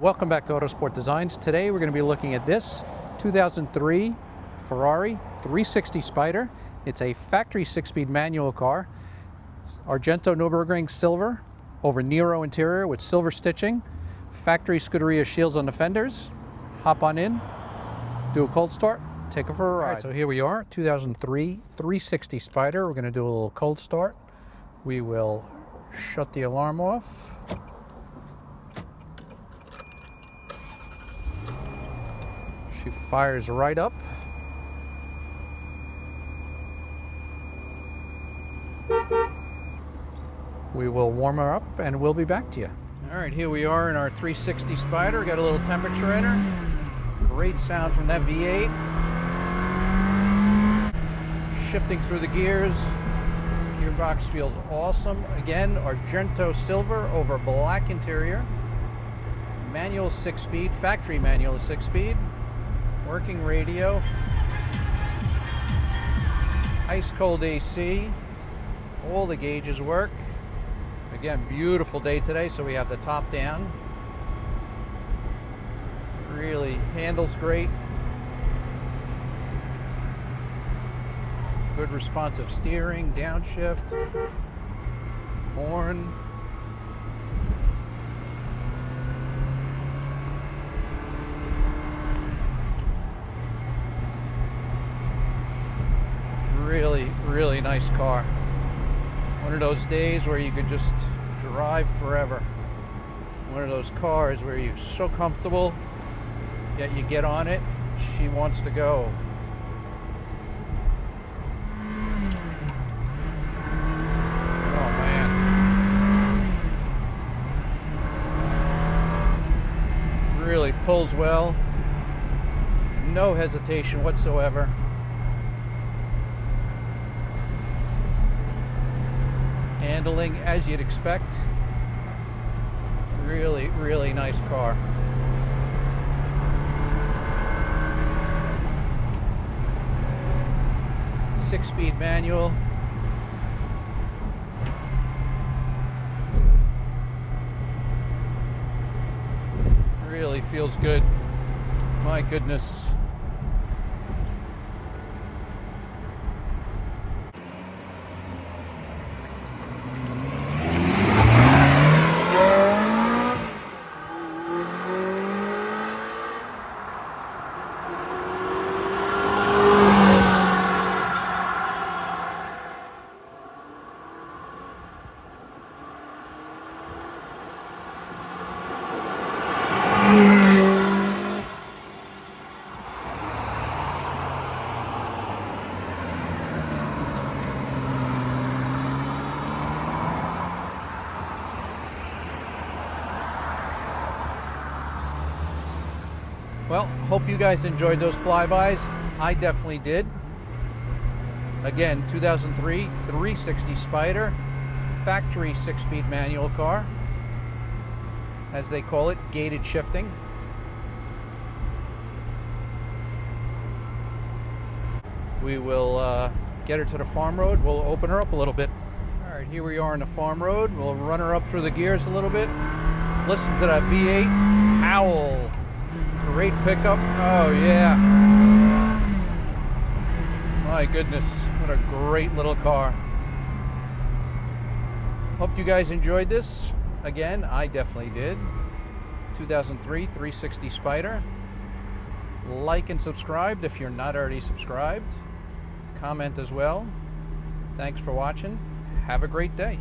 Welcome back to Autosport Designs. Today we're going to be looking at this 2003 Ferrari 360 Spider. It's a factory 6-speed manual car. It's Argento Nurburgring silver over Nero interior with silver stitching. Factory Scuderia shields on the fenders. Hop on in, do a cold start, take it for a ride. All right, so here we are, 2003 360 Spider. We're going to do a little cold start. We will shut the alarm off. She fires right up. We will warm her up and we'll be back to you. All right, here we are in our 360 Spider. Got a little temperature in her. Great sound from that V8. Shifting through the gears. Gearbox feels awesome. Again, Argento silver over black interior. Manual 6-speed, factory manual 6-speed. Working radio, ice cold AC, all the gauges work. Again, beautiful day today, so we have the top down. Really handles great. Good responsive steering, downshift, horn. Really nice car. One of those days where you could just drive forever. One of those cars where you're so comfortable, yet you get on it, she wants to go. Oh man. Really pulls well. No hesitation whatsoever. Handling as you'd expect. Really nice car. Six-speed manual. Really feels good. My goodness. Well, hope you guys enjoyed those flybys. I definitely did. Again, 2003 360 Spider, factory 6-speed manual car, as they call it, gated shifting. We will get her to the farm road. We'll open her up a little bit. All right, here we are on the farm road. We'll run her up through the gears a little bit. Listen to that V8 howl. Great pickup. Oh yeah. My goodness, what a great little car. Hope you guys enjoyed this. Again, I definitely did. 2003 360 Spider. Like and subscribe if you're not already subscribed. Comment as well. Thanks for watching. Have a great day.